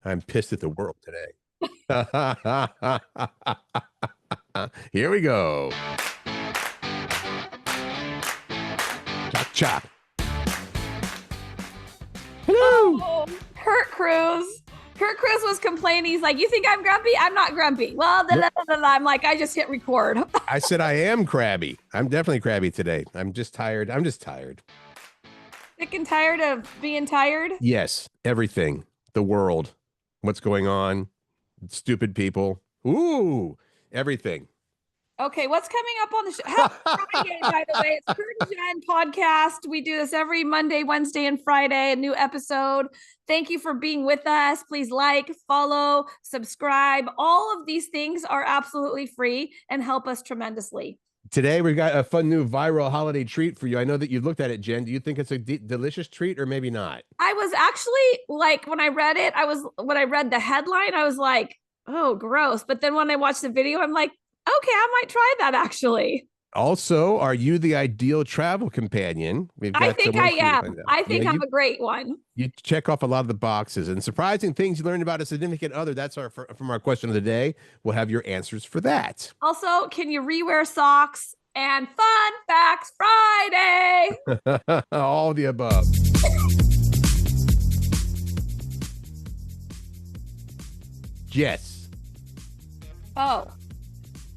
I'm pissed at the world today. Here we go. Chop, chop. Hello. Oh, Curt Cruz was complaining. He's like, "You think I'm grumpy? I'm not grumpy." Well, I'm like, I just hit record. I said I am crabby. I'm definitely crabby today. I'm just tired. Sick and tired of being tired? Yes, everything. The world. What's going on? Stupid people. Ooh, everything. Okay, what's coming up on the show? Happy Friday, by the way. It's Curt and Jen podcast. We do this every Monday, Wednesday, and Friday, a new episode. Thank you for being with us. Please like, follow, subscribe. All of these things are absolutely free and help us tremendously. Today, we've got a fun new viral holiday treat for you. I know that you looked at it, Jen. Do you think it's a delicious treat or maybe not? I was actually like, when I read it, when I read the headline, I was like, oh, gross. But then when I watched the video, I'm like, okay, I might try that actually. Also, are you the ideal travel companion? I think I am. I think I'm a great one. You check off a lot of the boxes and surprising things you learned about a significant other. That's from our question of the day. We'll have your answers for that. Also, can you re-wear socks? And Fun Facts Friday. All the above. Yes. Oh,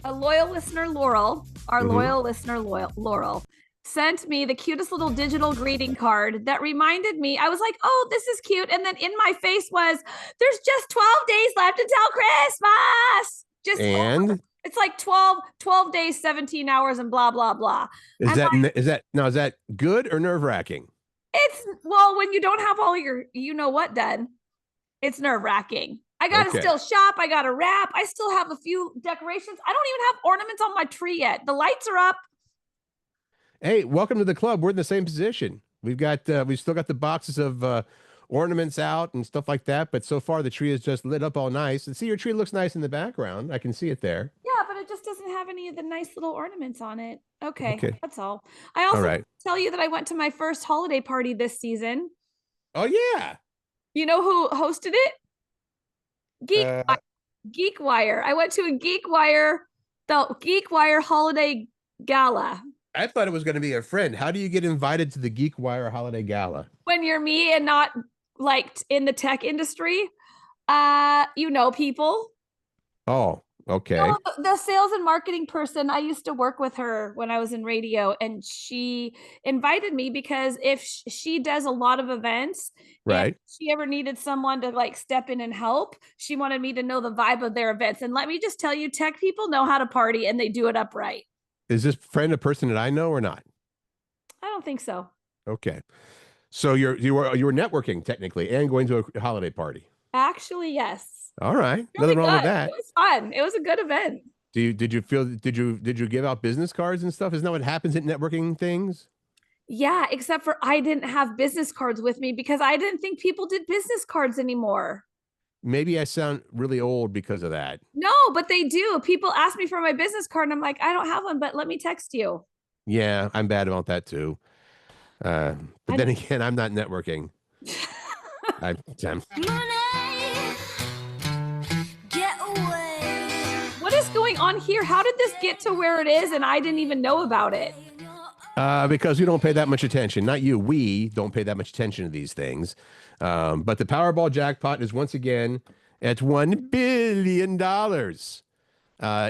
a loyal listener, Laurel, loyal listener, Laurel, sent me the cutest little digital greeting card that reminded me. I was like, oh, this is cute. And then in my face was, there's just 12 days left until Christmas. It's like 12 days, 17 hours, and blah, blah, blah. Is that good or nerve-wracking? Well, when you don't have all your, you know what, done, it's nerve-wracking. I got to still shop. I got to wrap. I still have a few decorations. I don't even have ornaments on my tree yet. The lights are up. Hey, welcome to the club. We're in the same position. We've still got the boxes of ornaments out and stuff like that. But so far, the tree is just lit up all nice. And see, your tree looks nice in the background. I can see it there. Yeah, but it just doesn't have any of the nice little ornaments on it. Okay. That's all. I also tell you that I went to my first holiday party this season. Oh, yeah. You know who hosted it? GeekWire. I went to a the GeekWire holiday gala. I thought it was going to be a friend. How do you get invited to the GeekWire holiday gala? When you're me and not like in the tech industry, you know people. Oh, okay. No, the sales and marketing person, I used to work with her when I was in radio, and she invited me because if she does a lot of events, right? If she ever needed someone to like step in and help, she wanted me to know the vibe of their events. And let me just tell you, tech people know how to party and they do it upright. Is this friend a person that I know or not? I don't think so. Okay. So you were networking technically and going to a holiday party. Actually, yes. All right. Really nothing wrong with that. It was fun. It was a good event. Did you give out business cards and stuff? Isn't that what happens at networking things? Yeah, except for I didn't have business cards with me because I didn't think people did business cards anymore. Maybe I sound really old because of that. No, but they do. People ask me for my business card and I'm like, I don't have one, but let me text you. Yeah, I'm bad about that too. But then again, I'm not networking. What is going on here? How did this get to where it is and I didn't even know about it? Because we don't pay that much attention. Not you. We don't pay that much attention to these things. But the Powerball jackpot is once again at $1 billion.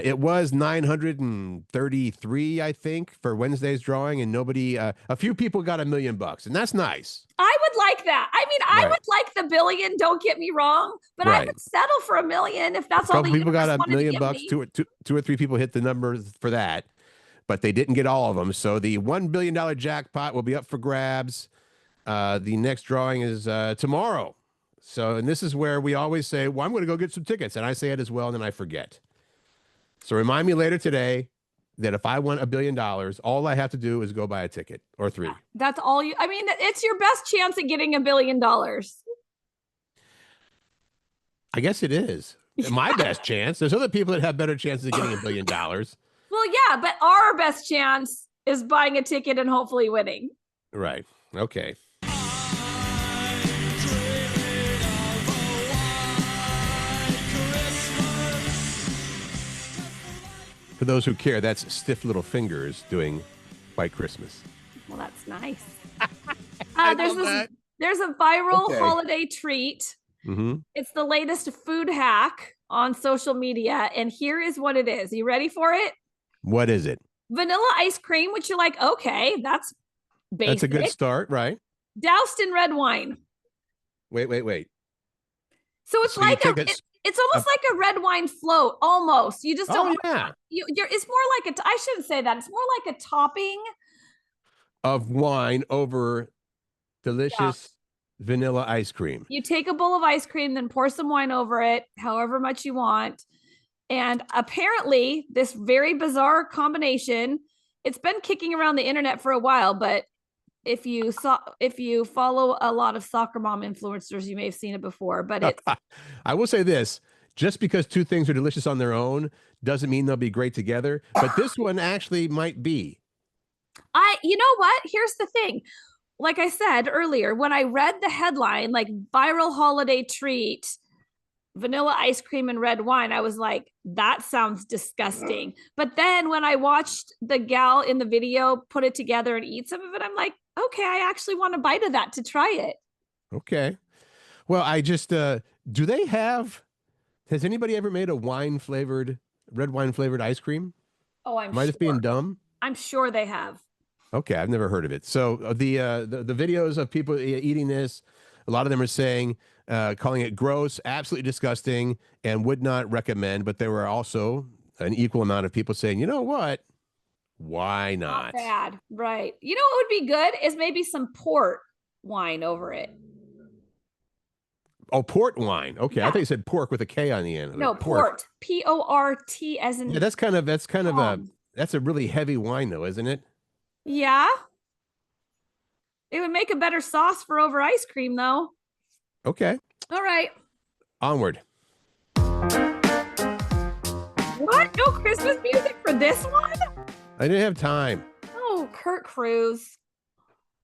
It was 933, I think, for Wednesday's drawing, and a few people got $1 million, and that's nice. I would like that. I mean, I would like the billion. Don't get me wrong, but I would settle for $1 million if that's all the people got $1 million. Two or three people hit the numbers for that, but they didn't get all of them. So the $1 billion jackpot will be up for grabs. The next drawing is tomorrow. And this is where we always say, well, I'm going to go get some tickets. And I say it as well, and then I forget. So remind me later today that if I want $1 billion, all I have to do is go buy a ticket or 3. That's all I mean, it's your best chance at getting $1 billion. I guess it is. My best chance. There's other people that have better chances of getting $1 billion. Well, yeah, but our best chance is buying a ticket and hopefully winning. Right. Okay. For those who care, that's Stiff Little Fingers doing White Christmas. Well, that's nice. I there's love that. there's a viral Okay. holiday treat. It's the latest food hack on social media, and here is what it is. You ready for it? What is it? Vanilla ice cream, which you're like, okay, that's basic. That's a good start, right? Doused in red wine. Wait. So it's like it's almost like a red wine float, almost. You just don't. Oh, yeah. It's more like I shouldn't say that. It's more like a topping of wine over delicious vanilla ice cream. You take a bowl of ice cream, then pour some wine over it, however much you want. And apparently, this very bizarre combination, it's been kicking around the internet for a while, but if you follow a lot of soccer mom influencers, you may have seen it before. But it's I will say this: just because two things are delicious on their own doesn't mean they'll be great together. But this one actually might be. You know what? Here's the thing. Like I said earlier, when I read the headline, like viral holiday treat, vanilla ice cream and red wine, I was like, that sounds disgusting. But then when I watched the gal in the video put it together and eat some of it, I'm like, okay, I actually want a bite of that to try it. Okay. Well, I just, has anybody ever made a red wine flavored ice cream? Oh, I'm Am I just being dumb? I'm sure they have. Okay, I've never heard of it. So the videos of people eating this, a lot of them are saying, calling it gross, absolutely disgusting, and would not recommend. But there were also an equal amount of people saying, you know what? Why not? Not bad, right? You know what would be good is maybe some port wine over it. Oh, port wine. Okay, Yeah. I thought you said pork with a K on the end. No, port. P-O-R-T as in. Yeah, that's a really heavy wine, though, isn't it? Yeah. It would make a better sauce for over ice cream, though. Okay. All right. Onward. What? No Christmas music for this one? I didn't have time. Oh, Curt Cruz.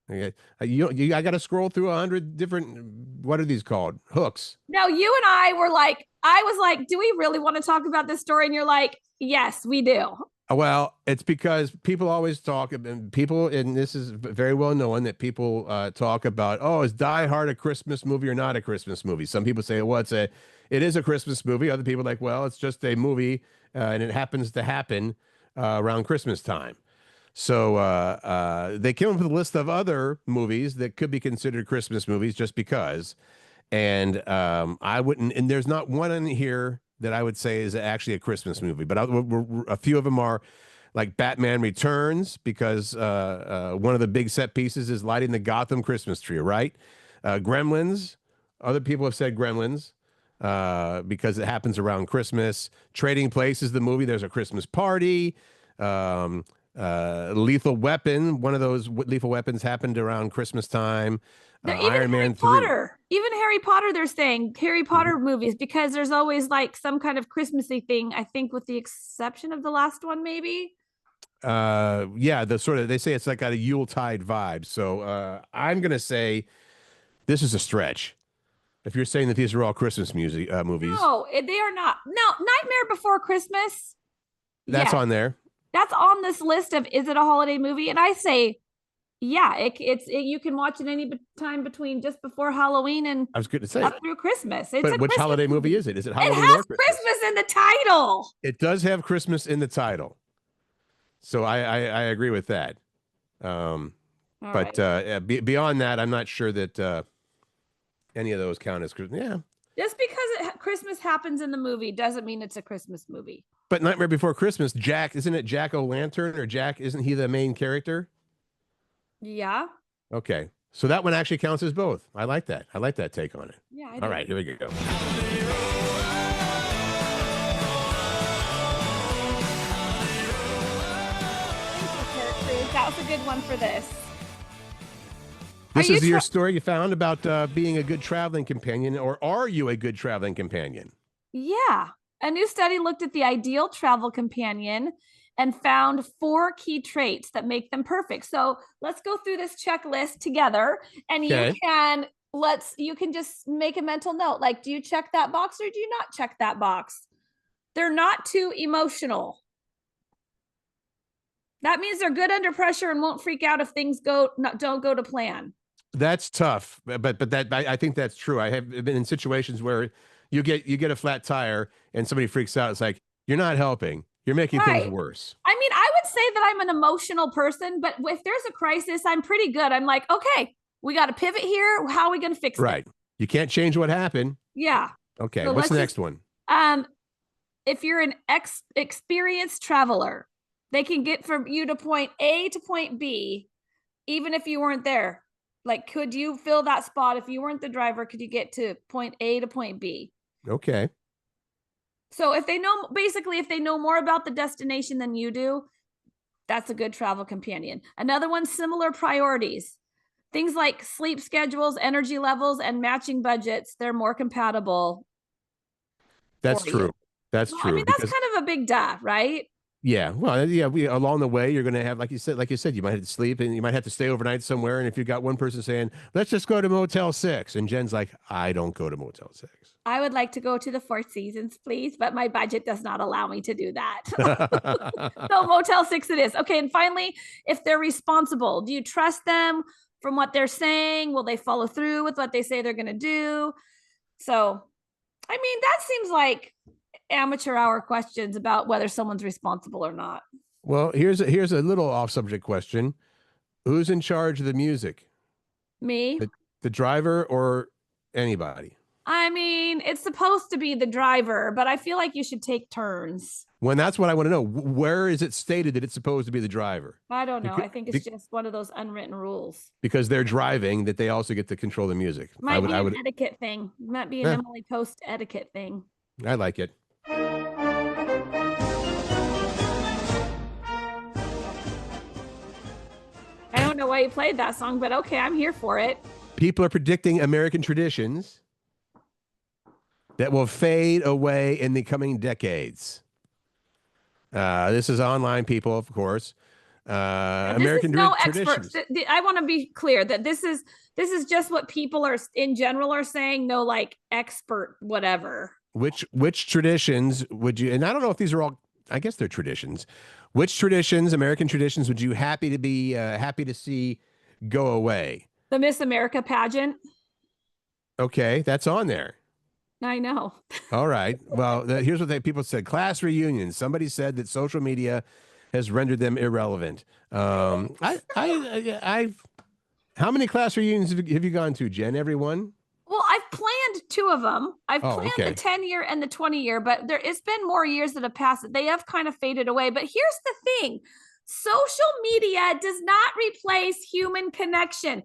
Okay. I got to scroll through 100 different, what are these called? Hooks. Now, you and I were like, I was like, do we really want to talk about this story? And you're like, yes, we do. Well, it's because people always talk, and this is very well known that people talk about, oh, is Die Hard a Christmas movie or not a Christmas movie? Some people say, well, it is a Christmas movie. Other people are like, well, it's just a movie, and it happens to happen around Christmas time. So they came up with a list of other movies that could be considered Christmas movies just because. And I wouldn't, and there's not one in here that I would say is actually a Christmas movie, but a few of them are like Batman Returns, because one of the big set pieces is lighting the Gotham Christmas tree, right? Gremlins, other people have said Gremlins because it happens around Christmas. Trading Places, the movie, there's a Christmas party. Lethal Weapon, one of those lethal weapons happened around Christmas time. Iron Man 3. Even Harry Potter, they're saying Harry Potter movies, because there's always like some kind of Christmassy thing, I think, with the exception of the last one, maybe. Yeah, they say it's like got a Yuletide vibe. So I'm gonna say this is a stretch. If you're saying that these are all Christmas movies. No, they are not. No, Nightmare Before Christmas. That's on there. That's on this list of, is it a holiday movie? And I say, yeah, you can watch it any time between just before Halloween and I was going to say up through Christmas. But which holiday movie is it? Is it Halloween? It has Christmas in the title. It does have Christmas in the title. So I agree with that. But beyond that, I'm not sure that any of those count as Christmas. Yeah. Just because Christmas happens in the movie doesn't mean it's a Christmas movie. But Nightmare Before Christmas, isn't it Jack O'Lantern, or Jack, isn't he the main character? Yeah. Okay. So that one actually counts as both. I like that. I like that take on it. Yeah. All right, here we go. That was a good one for this. This is your story you found about being a good traveling companion, or are you a good traveling companion? Yeah. A new study looked at the ideal travel companion and found 4 key traits that make them perfect. So let's go through this checklist together, and you can just make a mental note. Like, do you check that box or do you not check that box? They're not too emotional. That means they're good under pressure and won't freak out if things don't go to plan. That's tough, but I think that's true. I have been in situations where you get a flat tire and somebody freaks out. It's like, you're not helping. You're making things worse. I mean, I would say that I'm an emotional person, but if there's a crisis, I'm pretty good. I'm like, okay, we got to pivot here. How are we going to fix it? Right. You can't change what happened. Yeah. Okay. So what's the next one? If you're an experienced traveler, they can get from you to point A to point B, even if you weren't there. Like, could you fill that spot if you weren't the driver? Could you get to point A to point B? Okay. So if they know more about the destination than you do, that's a good travel companion. Another one, similar priorities. Things like sleep schedules, energy levels, and matching budgets, they're more compatible. That's true. That's true. I mean, that's kind of a big duh, right? Yeah. Well, yeah, along the way, you're going to have, like you said, you might have to sleep and you might have to stay overnight somewhere. And if you've got one person saying, let's just go to Motel 6, and Jen's like, I don't go to Motel 6. I would like to go to the Four Seasons, please, but my budget does not allow me to do that. So Motel 6 it is. Okay. And finally, if they're responsible, do you trust them from what they're saying? Will they follow through with what they say they're going to do? So, I mean, that seems like amateur hour questions about whether someone's responsible or not. Well, here's a little off subject question. Who's in charge of the music? Me? The driver or anybody? I mean, it's supposed to be the driver, but I feel like you should take turns. Well, that's what I want to know. Where is it stated that it's supposed to be the driver? I don't know. I think it's just one of those unwritten rules. Because they're driving, that they also get to control the music. Might be an etiquette thing. Might be an Emily Post etiquette thing. I like it. I don't know why you played that song, but okay, I'm here for it. People are predicting American traditions that will fade away in the coming decades. This is online people, of course. American traditions. I want to be clear that this is just what people are in general are saying. No, like expert, whatever. Which traditions would you? And I don't know if these are all. I guess they're traditions. Which traditions, American traditions, would you happy to see go away? The Miss America pageant. Okay, that's on there. I know. All right. Well, here's what people said. Class reunions. Somebody said that social media has rendered them irrelevant. How many class reunions have you gone to, Jen? Everyone? Well, I've planned 2 of them. I've planned the 10-year and the 20-year, but it's been more years that have passed. They have kind of faded away. But here's the thing. Social media does not replace human connection,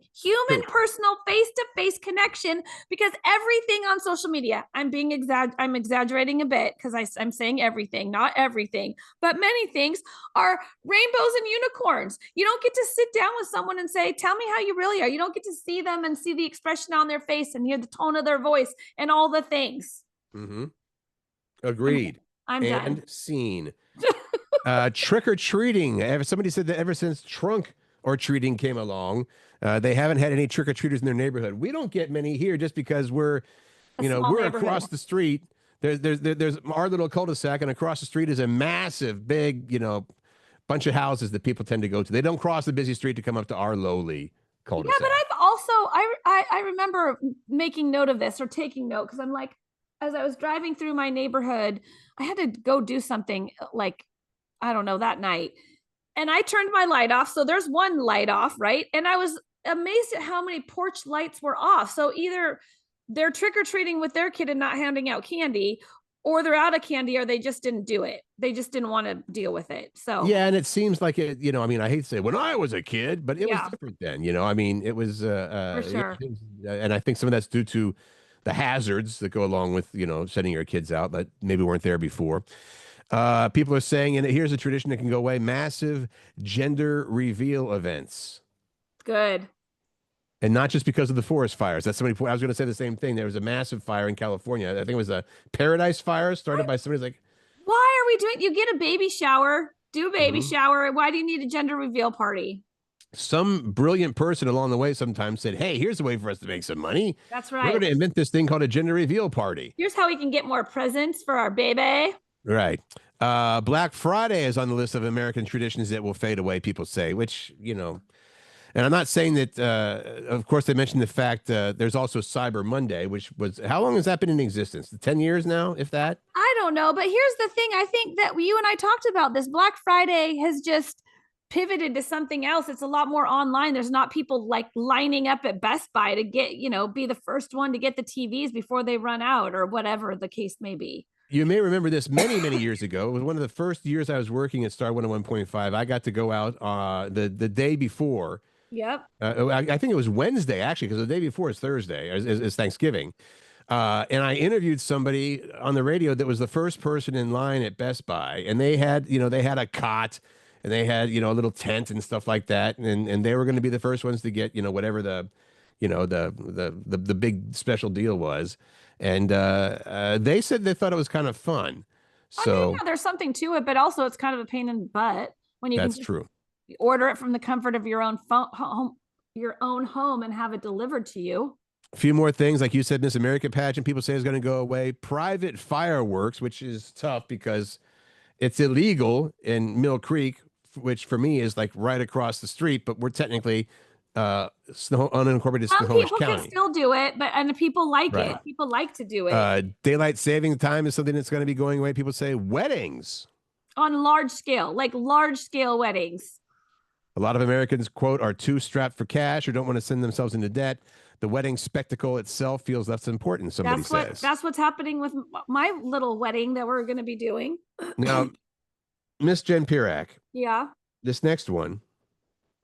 personal face-to-face connection, because everything on social media, I'm exaggerating a bit because I'm saying everything, not everything, but many things are rainbows and unicorns. You don't get to sit down with someone and say, tell me how you really are. You don't get to see them and see the expression on their face and hear the tone of their voice and all the things. Mm-hmm. Agreed. I'm done. And seen. Trick-or-treating. Somebody said that ever since trunk or treating came along, they haven't had any trick-or-treaters in their neighborhood. We don't get many here just because we're across the street. There's our little cul-de-sac, and across the street is a massive, big, bunch of houses that people tend to go to. They don't cross the busy street to come up to our lowly cul-de-sac. Yeah, but I've also, I remember making note of this or taking note because I'm like, as I was driving through my neighborhood, I had to go do something like, I don't know, that night. And I turned my light off. So there's one light off, right? And I was amazed at how many porch lights were off. So either they're trick-or-treating with their kid and not handing out candy, or they're out of candy, or they just didn't do it. They just didn't want to deal with it. So yeah, and it seems like it, I hate to say when I was a kid, but it was different then, it was for sure. And I think some of that's due to the hazards that go along with, sending your kids out that maybe weren't there before. People are saying, and here's a tradition that can go away: massive gender reveal events. Good. And not just because of the forest fires. That's somebody. I was going to say the same thing. There was a massive fire in California. I think it was a Paradise Fire started by somebody's like. Why are we doing? You get a baby shower, do a baby shower. Why do you need a gender reveal party? Some brilliant person along the way sometimes said, hey, here's a way for us to make some money. That's right. We're going to invent this thing called a gender reveal party. Here's how we can get more presents for our baby. Right. Black Friday is on the list of American traditions that will fade away, people say, which, and I'm not saying that, of course, they mentioned the fact there's also Cyber Monday, which was, how long has that been in existence? 10 years now, if that? I don't know, but here's the thing. I think that you and I talked about this. Black Friday has just pivoted to something else. It's a lot more online. There's not people like lining up at Best Buy to get, be the first one to get the TVs before they run out or whatever the case may be. You may remember this many, many years ago. It was one of the first years I was working at Star 101.5. I got to go out the day before. Yep. I think it was Wednesday, actually, because the day before is Thursday, is Thanksgiving. And I interviewed somebody on the radio that was the first person in line at Best Buy, and they had a cot, and they had a little tent and stuff like that, and they were going to be the first ones to get whatever the big special deal was, and they said they thought it was kind of fun. So yeah, there's something to it, but also it's kind of a pain in the butt when you that's can true. Order it from the comfort of your own home, and have it delivered to you. A few more things, like you said, Miss America pageant, people say is going to go away. Private fireworks, which is tough because it's illegal in Mill Creek, which for me is like right across the street, but we're technically unincorporated Snohomish People County. can still do it, and people like Right. it. People like to do it. Daylight saving time is something that's going to be going away. People say weddings on large scale, like large scale weddings. A lot of Americans, quote, are too strapped for cash or don't want to send themselves into debt. The wedding spectacle itself feels less important, somebody says. That's what's happening with my little wedding that we're going to be doing. Now, Miss Jen Pirak. Yeah. This next one.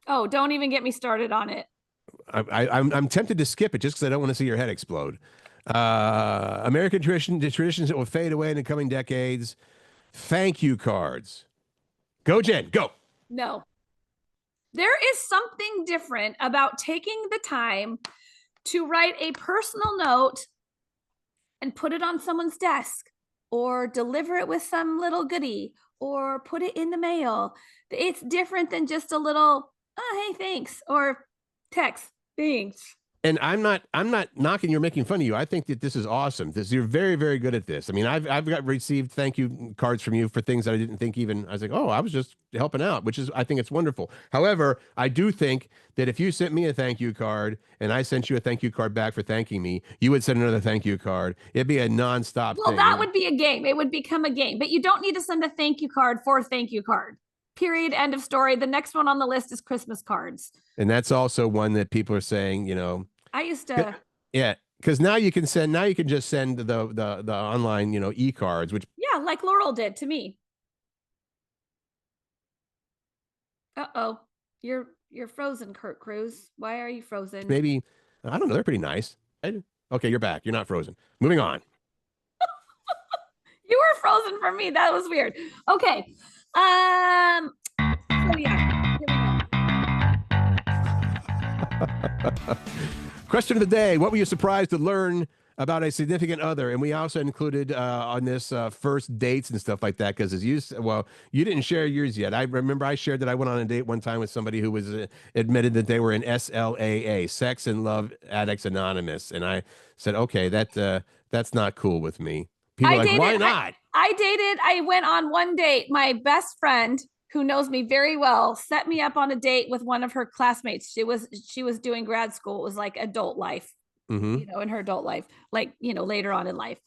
Oh, don't even get me started on it. I'm tempted to skip it just because I don't want to see your head explode. American traditions that will fade away in the coming decades. Thank you cards. Go, Jen. Go. No. There is something different about taking the time to write a personal note and put it on someone's desk or deliver it with some little goodie or put it in the mail. It's different than just a little, oh, hey, thanks, or text, thanks. And I'm not knocking you or making fun of you. I think that this is awesome. You're very, very good at this. I mean, I've received thank you cards from you for things that I didn't think even. I was like, oh, I was just helping out, which is, I think it's wonderful. However, I do think that if you sent me a thank you card and I sent you a thank you card back for thanking me, you would send another thank you card. It'd be a nonstop thing. Well, that would be a game. It would become a game, but you don't need to send a thank you card for a thank you card. Period. End of story. The next one on the list is Christmas cards. And that's also one that people are saying, I used to. Yeah, because now you can just send the online, e-cards, which like Laurel did to me. Uh-oh. You're frozen, Curt Cruz. Why are you frozen? Maybe, I don't know, they're pretty nice. Okay, you're back. You're not frozen. Moving on. You were frozen for me. That was weird. Okay. So yeah. Question of the day. What were you surprised to learn about a significant other? And we also included on this first dates and stuff like that, because you didn't share yours yet. I remember I shared that I went on a date one time with somebody who was admitted that they were in SLAA, Sex and Love Addicts Anonymous. And I said, okay, that's not cool with me. People are like, why not? I went on one date. My best friend, who knows me very well, set me up on a date with one of her classmates. She was doing grad school. It was like adult life, in her adult life, like, later on in life.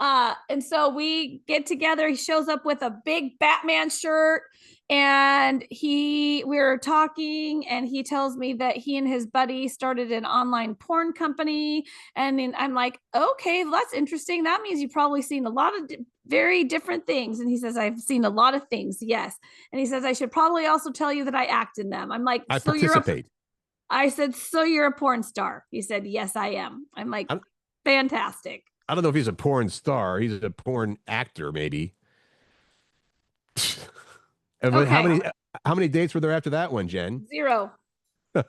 And so we get together. He shows up with a big Batman shirt, and we were talking, and he tells me that he and his buddy started an online porn company. And then I'm like, okay, well, that's interesting. That means you've probably seen a lot of very different things. And he says, I've seen a lot of things. Yes. And he says, I should probably also tell you that I act in them. I'm like, I participate. I said, so you're a porn star? He said, yes, I am. I'm like, fantastic. I don't know if he's a porn star. He's a porn actor, maybe. Okay. How many dates were there after that one, Jen? 0. And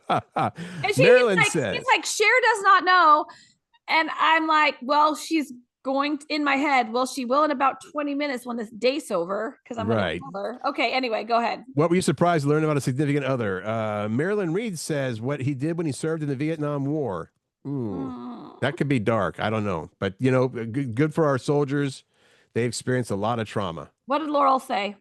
Marilyn says, he's like, Cher does not know. And I'm like, well, she's going in my head. Well, she will in about 20 minutes when this date's over, because I'm going to tell her. Okay, anyway, go ahead. What were you surprised to learn about a significant other? Marilyn Reed says what he did when he served in the Vietnam War. That could be dark. I don't know. But, good for our soldiers they experienced a lot of trauma. What did Laurel say?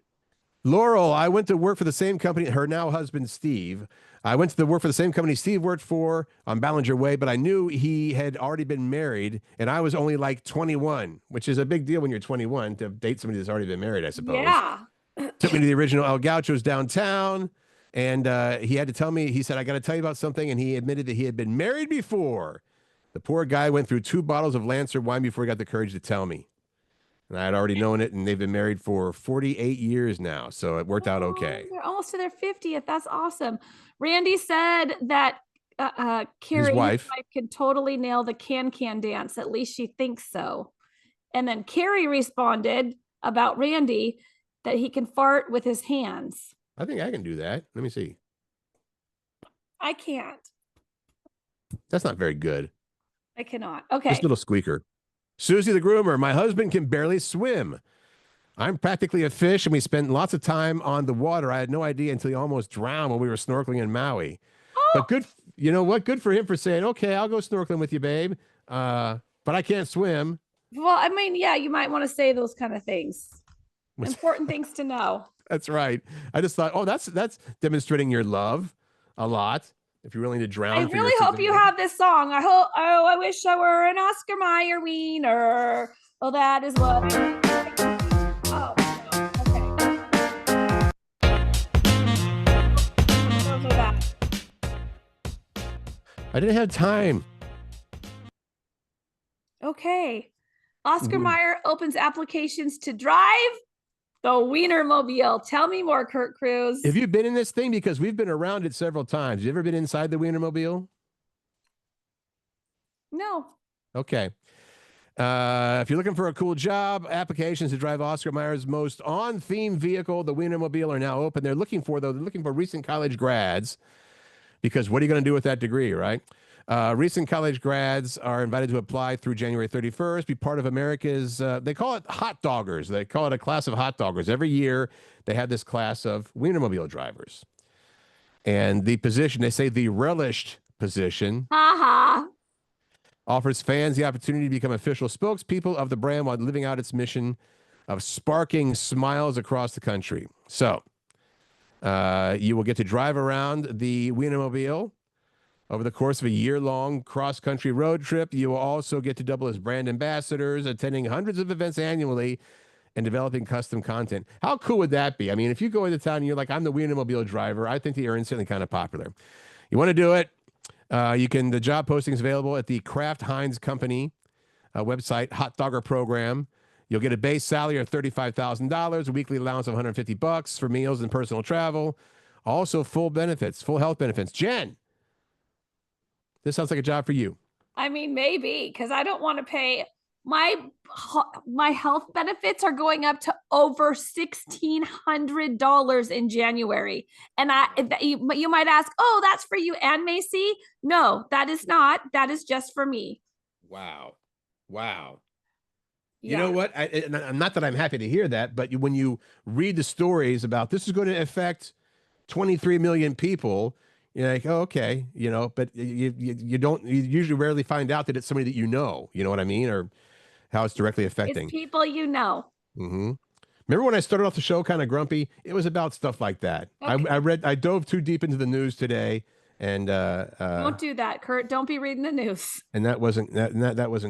Laurel, I went to work for the same company, her now husband, Steve. I went to work for the same company Steve worked for on Ballinger Way, but I knew he had already been married, and I was only like 21, which is a big deal when you're 21 to date somebody that's already been married, I suppose. Yeah. Took me to the original El Gaucho's downtown, and he had to tell me, he said, I got to tell you about something, and he admitted that he had been married before. The poor guy went through 2 bottles of Lancer wine before he got the courage to tell me. And I had already known it, and they've been married for 48 years now, so it worked out okay. They're almost to their 50th. That's awesome. Randy said that Carrie, his wife, can totally nail the can-can dance. At least she thinks so. And then Carrie responded about Randy that he can fart with his hands. I think I can do that. Let me see. I can't. That's not very good. I cannot. Okay. Just a little squeaker. Susie the groomer, my husband can barely swim. I'm practically a fish, and we spent lots of time on the water. I had no idea until he almost drowned when we were snorkeling in Maui. Oh. But good, you know what? Good for him for saying, okay, I'll go snorkeling with you, babe. But I can't swim. Well, I mean, yeah, you might want to say those kind of things. Important things to know. That's right. I just thought, oh, that's demonstrating your love a lot. If you're willing to drown. I really hope you have this song. I wish I were an Oscar Mayer wiener. Oh, that is what I Oh, okay. I didn't have time. Okay. Oscar Mayer opens applications to drive the Wienermobile. Tell me more, Curt Cruz. Have you been in this thing? Because we've been around it several times. You ever been inside the Wienermobile? No. Okay. If you're looking for a cool job, applications to drive Oscar Mayer's most on-theme vehicle, the Wienermobile, are now open. They're looking for recent college grads, because what are you going to do with that degree, right? Recent college grads are invited to apply through January 31st, be part of America's, they call it hot doggers. They call it a class of hot doggers. Every year, they have this class of Wienermobile drivers. And the position, they say the relished position, offers fans the opportunity to become official spokespeople of the brand while living out its mission of sparking smiles across the country. So, you will get to drive around the Wienermobile over the course of a year-long cross-country road trip. You will also get to double as brand ambassadors, attending hundreds of events annually and developing custom content. How cool would that be? I mean, if you go into town and you're like, I'm the Wienermobile driver, I think that you're instantly kind of popular. You want to do it? The job posting is available at the Kraft Heinz Company website, Hot Dogger Program. You'll get a base salary of $35,000, a weekly allowance of $150 for meals and personal travel. Also, full benefits, full health benefits. Jen, this sounds like a job for you. I mean, maybe, because I don't want to pay. My health benefits are going up to over $1,600 in January. And you might ask, oh, that's for you and Macy? No, that is not. That is just for me. Wow. Yeah. You Yeah. know what? Not that I'm happy to hear that, but when you read the stories about this is going to affect 23 million people, you're like, oh, okay, but you usually rarely find out that it's somebody that you know what I mean, or how it's directly affecting. It's people you know. Mm-hmm. Remember when I started off the show kind of grumpy? It was about stuff like that. Okay. I dove too deep into the news today, and don't do that, Curt. Don't be reading the news. And that wasn't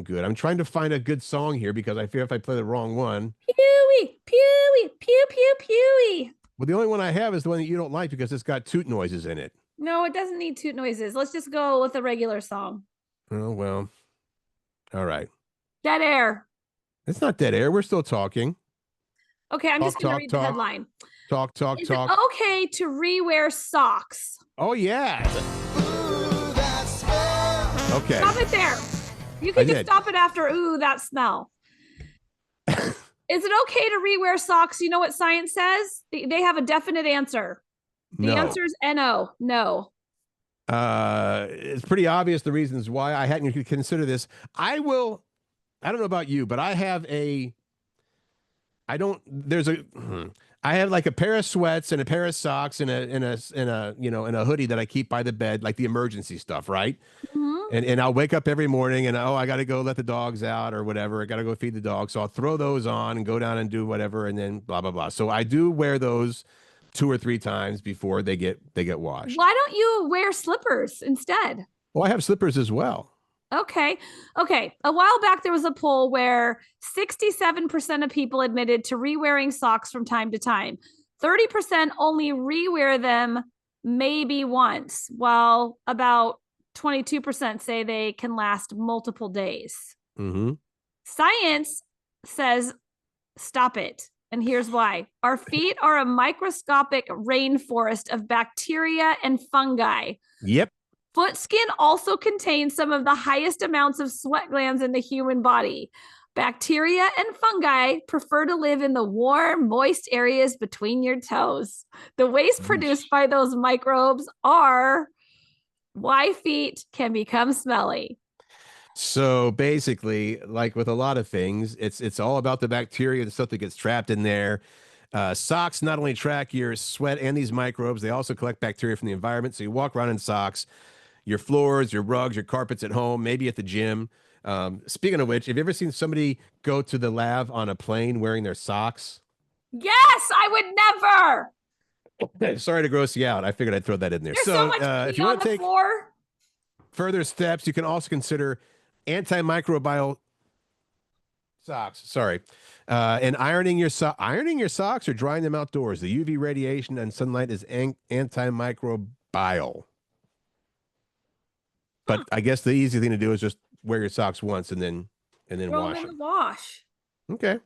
good. I'm trying to find a good song here because I fear if I play the wrong one. Pewy, pewy, pew, pew, pewy. Well, the only one I have is the one that you don't like because it's got toot noises in it. No, it doesn't need toot noises. Let's just go with a regular song. Oh, well. All right. Dead air. It's not dead air. We're still talking. Okay, I'm just going to read the headline. Talk. Is it okay to re-wear socks? Oh, yeah. Okay. Stop it there. You can just stop it after, ooh, that smell. Is it okay to re-wear socks? You know what science says? They have a definite answer. The answer is no. No. It's pretty obvious the reasons why. I hadn't considered this. I don't know about you, but I have like a pair of sweats and a pair of socks and a hoodie that I keep by the bed, like the emergency stuff, right? Mm-hmm. And I'll wake up every morning and I got to go let the dogs out or whatever. I got to go feed the dogs. So I'll throw those on and go down and do whatever and then blah blah blah. So I do wear those 2 or 3 times before they get washed. Why don't you wear slippers instead? Well, I have slippers as well. Okay. A while back, there was a poll where 67% of people admitted to re-wearing socks from time to time. 30% only re-wear them maybe once, while about 22% say they can last multiple days. Mm-hmm. Science says stop it. And here's why. Our feet are a microscopic rainforest of bacteria and fungi. Yep. Foot skin also contains some of the highest amounts of sweat glands in the human body. Bacteria and fungi prefer to live in the warm, moist areas between your toes. The waste produced by those microbes are why feet can become smelly. So basically, like with a lot of things, it's all about the bacteria, the stuff that gets trapped in there. Socks not only track your sweat and these microbes, they also collect bacteria from the environment. So you walk around in socks. Your floors, your rugs, your carpets at home, maybe at the gym. Speaking of which, have you ever seen somebody go to the lav on a plane wearing their socks? Yes, I would never. Sorry to gross you out. I figured I'd throw that in there. There's so much if you want to take floor. further steps, you can also consider antimicrobial socks. Sorry. And ironing your socks or drying them outdoors. The UV radiation and sunlight is antimicrobial. But I guess the easy thing to do is just wear your socks once and then Throw wash them in them. the wash. Okay.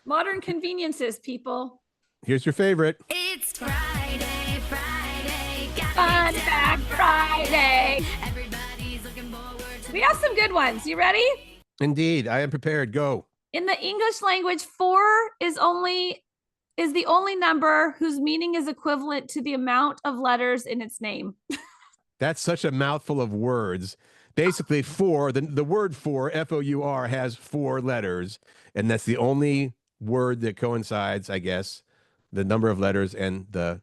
Modern conveniences, people. Here's your favorite. It's Friday. Fun Fact Friday. Everybody's looking forward to We have some good ones. You ready? Indeed, I am prepared. Go. In the English language, 4 is the only number whose meaning is equivalent to the amount of letters in its name. That's such a mouthful of words. Basically, the word for, F-O-U-R, has 4 letters, and that's the only word that coincides, I guess, the number of letters and the...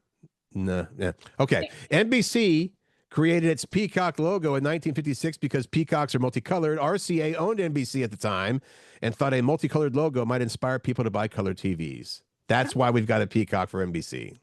yeah. Okay. NBC created its peacock logo in 1956 because peacocks are multicolored. RCA owned NBC at the time and thought a multicolored logo might inspire people to buy color TVs. That's why we've got a peacock for NBC.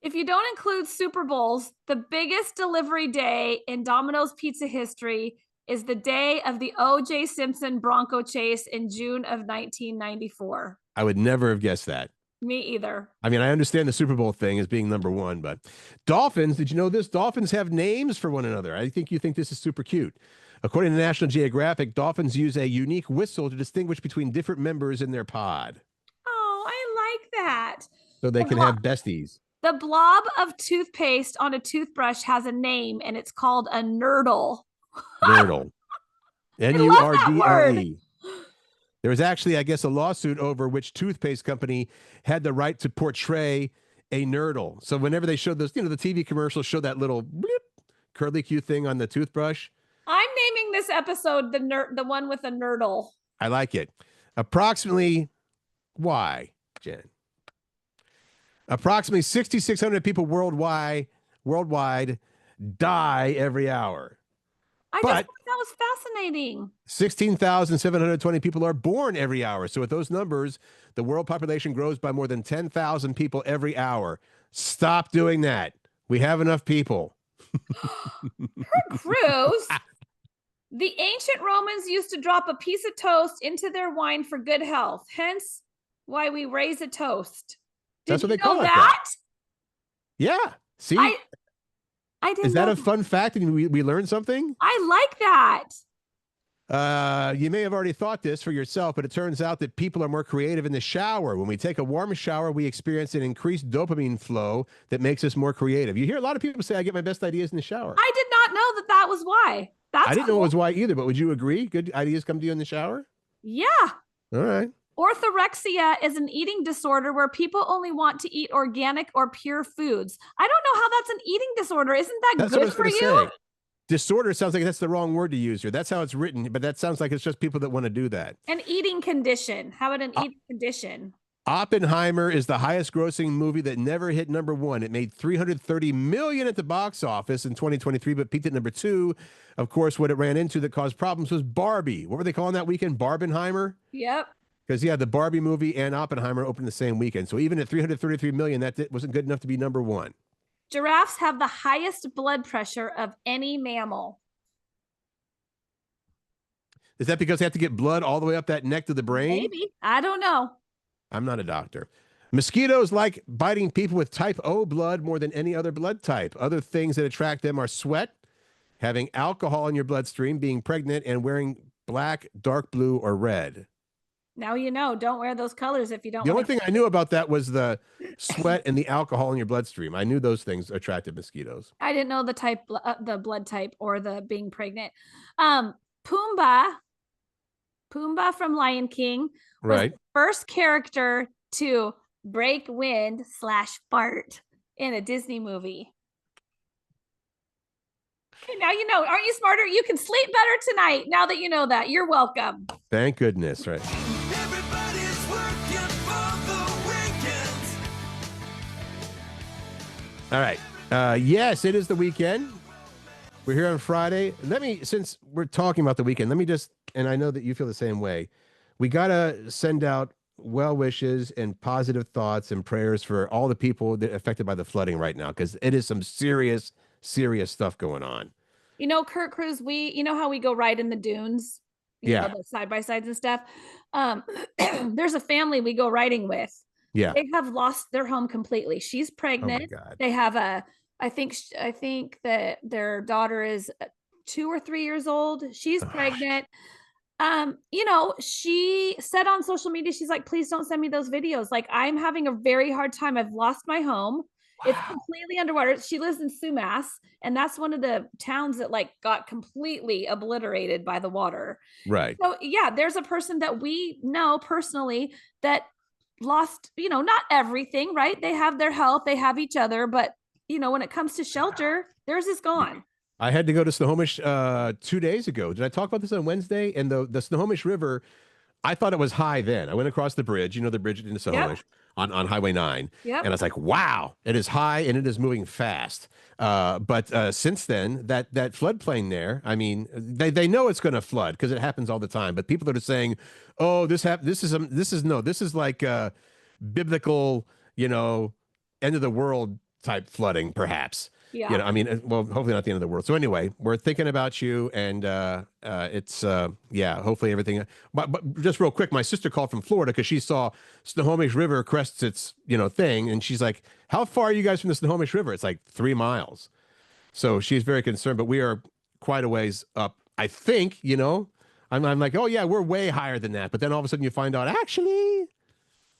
If you don't include Super Bowls, the biggest delivery day in Domino's pizza history is the day of the O.J. Simpson Bronco chase in June of 1994. I would never have guessed that. Me either. I mean, I understand the Super Bowl thing as being number 1, but dolphins, did you know this? Dolphins have names for one another. I think you think this is super cute. According to National Geographic, dolphins use a unique whistle to distinguish between different members in their pod. Oh, I like that. So they can have besties. The blob of toothpaste on a toothbrush has a name, and it's called a nurdle. Nurdle. N-U-R-D-L-E. There was actually, I guess, a lawsuit over which toothpaste company had the right to portray a nurdle. So whenever they showed those, the TV commercials show that little blip, curly Q thing on the toothbrush. I'm naming this episode the one with a nurdle. I like it. Approximately, why, Jen? Approximately 6,600 people worldwide die every hour. I just thought that was fascinating. 16,720 people are born every hour. So with those numbers, the world population grows by more than 10,000 people every hour. Stop doing that. We have enough people. Cruz. The ancient Romans used to drop a piece of toast into their wine for good health. Hence why we raise a toast. That's what they Did you know call it. That? Yeah. See? I didn't Is that know a fun fact and we learned something? I like that. You may have already thought this for yourself, but it turns out that people are more creative in the shower. When we take a warm shower, we experience an increased dopamine flow that makes us more creative. You hear a lot of people say, I get my best ideas in the shower. I did not know that was why. I didn't know it was why either, but would you agree? Good ideas come to you in the shower? Yeah. All right. Orthorexia is an eating disorder where people only want to eat organic or pure foods. I don't know how that's an eating disorder. Isn't that good for you? Say. Disorder sounds like that's the wrong word to use here. That's how it's written, but that sounds like it's just people that want to do that. An eating condition. How about an eating condition? Oppenheimer is the highest grossing movie that never hit number one. It made $330 million at the box office in 2023, but peaked at number two. Of course, what it ran into that caused problems was Barbie. What were they calling that weekend? Barbenheimer? Yep. Because, yeah, the Barbie movie and Oppenheimer opened the same weekend. So even at $333 million, wasn't good enough to be number one. Giraffes have the highest blood pressure of any mammal. Is that because they have to get blood all the way up that neck to the brain? Maybe. I don't know. I'm not a doctor. Mosquitoes like biting people with type O blood more than any other blood type. Other things that attract them are sweat, having alcohol in your bloodstream, being pregnant, and wearing black, dark blue, or red. Now you know. Don't wear those colors if you don't. The only thing I knew about that was the sweat and the alcohol in your bloodstream. I knew those things attracted mosquitoes. I didn't know the type, the blood type, or the being pregnant. Pumbaa from Lion King was Right. the first character to break wind / fart in a Disney movie. Okay, now you know. Aren't you smarter? You can sleep better tonight now that you know that. You're welcome. Thank goodness, right? Everybody's working for the weekend. All right. Yes, it is the weekend. We're here on Friday. Since we're talking about the weekend, let me just, and I know that you feel the same way, we got to send out well wishes and positive thoughts and prayers for all the people that are affected by the flooding right now, because it is some serious, serious stuff going on. You know, Kurt Cruz, you know how we go ride in the dunes? You know, the side-by-sides and stuff. There's a family we go riding with. Yeah. They have lost their home completely. She's pregnant. Oh my God. They have I think that their daughter is 2 or 3 years old. She's pregnant. You know, she said on social media, she's like, please don't send me those videos. Like, I'm having a very hard time. I've lost my home. Wow. It's completely underwater. She lives in Sumas, and that's one of the towns that like got completely obliterated by the water. Right. So yeah, there's a person that we know personally that lost, you know, not everything, right? They have their health, they have each other, but you know, when it comes to shelter, theirs is gone. I had to go to Snohomish 2 days ago. Did I talk about this on Wednesday? And the Snohomish River, I thought it was high then. I went across the bridge, you know, the bridge into Snohomish on Highway 9. Yep. And I was like, wow, it is high and it is moving fast. But since then, that floodplain there, I mean, they know it's going to flood because it happens all the time. But people that are saying, oh, this is like biblical, you know, end of the world type flooding, perhaps. Yeah. You know, I mean, well, hopefully not the end of the world. So anyway, we're thinking about you, and it's hopefully everything. But just real quick, my sister called from Florida because she saw Snohomish River crests its thing, and she's like, "How far are you guys from the Snohomish River?" It's like 3 miles. So she's very concerned, but we are quite a ways up. I think, you know, I'm like, oh yeah, we're way higher than that. But then all of a sudden you find out actually.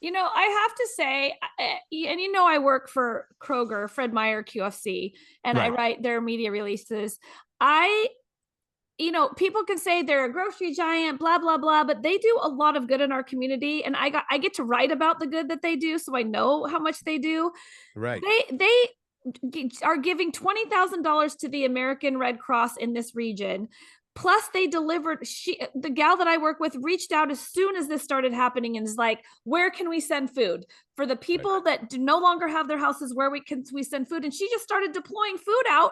You know, I have to say, and you know, I work for Kroger, Fred Meyer QFC, and I write their media releases. You know, people can say they're a grocery giant, blah, blah, blah, but they do a lot of good in our community. And I get to write about the good that they do. So I know how much they do. Right. They are giving $20,000 to the American Red Cross in this region. Plus they delivered, the gal that I work with reached out as soon as this started happening and is like, where can we send food for the people that do no longer have their houses? Where we send food? And she just started deploying food out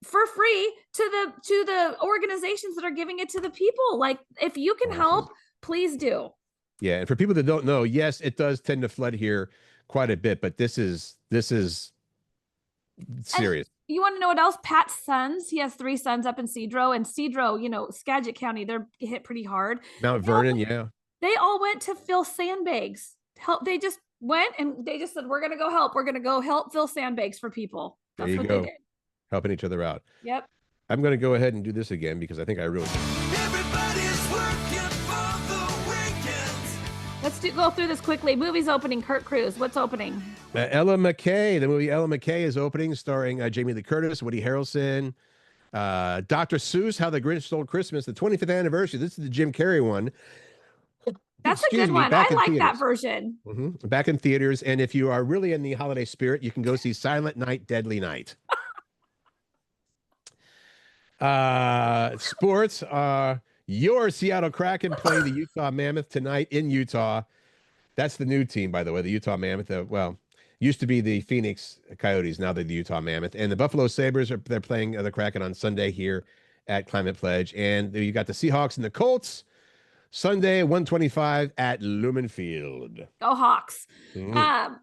for free to the organizations that are giving it to the people. Like, if you can help, please do. Yeah. And for people that don't know, yes, it does tend to flood here quite a bit, but this is serious. And you want to know what else? Pat's sons, he has 3 sons up in Cedro, and Cedro, you know, Skagit County, they're hit pretty hard. Mount Vernon, They all went to fill sandbags. They just went and they just said, we're going to go help. We're going to go help fill sandbags for people. That's what they did. Helping each other out. Yep. I'm going to go ahead and do this again because I think I ruined it. Everybody's working for the weekend. Let's go through this quickly. Movies opening. Kurt Cruz, what's opening? Ella McKay. The movie Ella McKay is opening, starring Jamie Lee Curtis, Woody Harrelson, Dr. Seuss, How the Grinch Stole Christmas, the 25th anniversary. This is the Jim Carrey one. That's a good one. I like that version. Back in theaters. And if you are really in the holiday spirit, you can go see Silent Night, Deadly Night. Sports. Your Seattle Kraken play the Utah Mammoth tonight in Utah. That's the new team, by the way, the Utah Mammoth. Used to be the Phoenix Coyotes. Now they're the Utah Mammoth. And the Buffalo Sabres they're playing the Kraken on Sunday here at Climate Pledge. And you got the Seahawks and the Colts Sunday 1:25 at Lumen Field. Go Hawks. Mhm.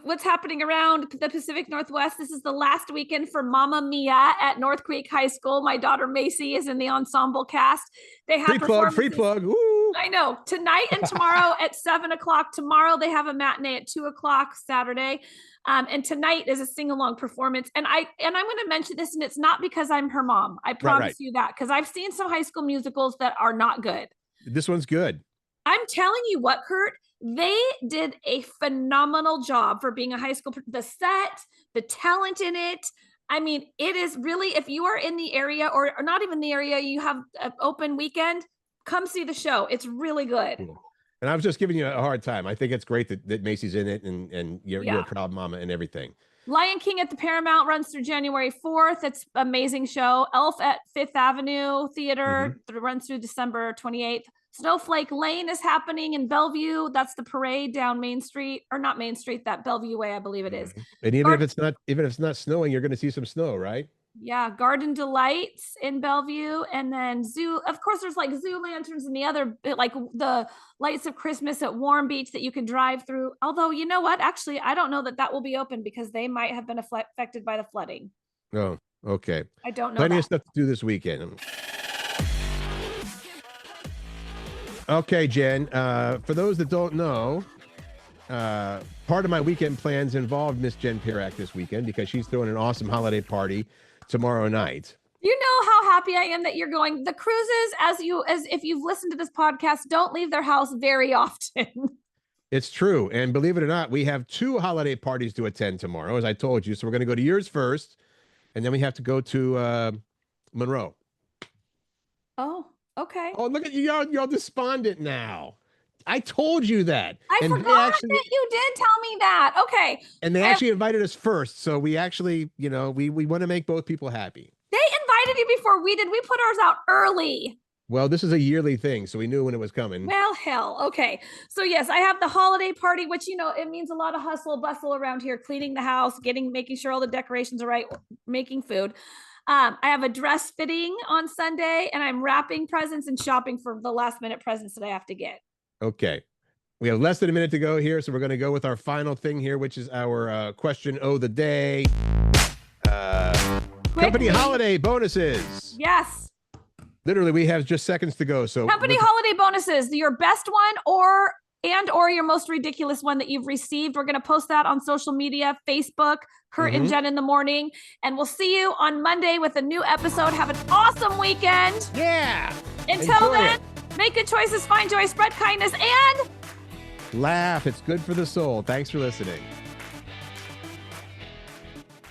What's happening around the Pacific Northwest? This is the last weekend for Mamma Mia at North Creek High School. My daughter Macy is in the ensemble cast. They have Free plug. Woo. I know. Tonight and tomorrow at 7:00. Tomorrow they have a matinee at 2:00 Saturday. And tonight is a sing-along performance. And I'm going to mention this, and it's not because I'm her mom. I promise you that, because I've seen some high school musicals that are not good. This one's good. I'm telling you what, Curt, they did a phenomenal job for being a high school. The set, the talent in it. I mean, it is really, if you are in the area or not even the area, you have an open weekend, come see the show. It's really good. Cool. And I was just giving you a hard time. I think it's great that Macy's in it and you're a proud mama and everything. Lion King at the Paramount runs through January 4th. It's an amazing show. Elf at Fifth Avenue Theater runs through December 28th. Snowflake Lane is happening in Bellevue. That's the parade down Main Street, or not Main Street, that Bellevue Way, I believe it is. And even if it's not snowing, you're going to see some snow, right? Yeah, GardenD'Lights in Bellevue, and then Zoo. Of course, there's like Zoo Lanterns and the other, like the Lights of Christmas at Warm Beach that you can drive through. Although, you know what? Actually, I don't know that will be open because they might have been affected by the flooding. Oh, okay. I don't know. Plenty of stuff to do this weekend. Okay, Jen. For those that don't know, part of my weekend plans involved Miss Jen Pirak this weekend because she's throwing an awesome holiday party tomorrow night. You know how happy I am that you're going. The cruises, as if you've listened to this podcast, don't leave their house very often. It's true. And believe it or not, we have 2 holiday parties to attend tomorrow, as I told you. So we're going to go to yours first, and then we have to go to Monroe. Oh, okay. Oh, look at you. You're despondent now. I told you that. I forgot that you did tell me that. Okay. And they actually invited us first. So we actually, we want to make both people happy. They invited you before we did. We put ours out early. Well, this is a yearly thing, so we knew when it was coming. Well, hell. Okay. So yes, I have the holiday party, which, it means a lot of hustle, bustle around here, cleaning the house, making sure all the decorations are right, making food. I have a dress fitting on Sunday, and I'm wrapping presents and shopping for the last minute presents that I have to get. Okay. We have less than a minute to go here, so we're going to go with our final thing here, which is our question of the day. Company holiday bonuses. Yes. Literally, we have just seconds to go. So company holiday bonuses, your best one or your most ridiculous one that you've received. We're going to post that on social media, Facebook, Curt and Jen in the morning. And we'll see you on Monday with a new episode. Have an awesome weekend. Yeah. Until then, make good choices, find joy, spread kindness, and laugh. It's good for the soul. Thanks for listening.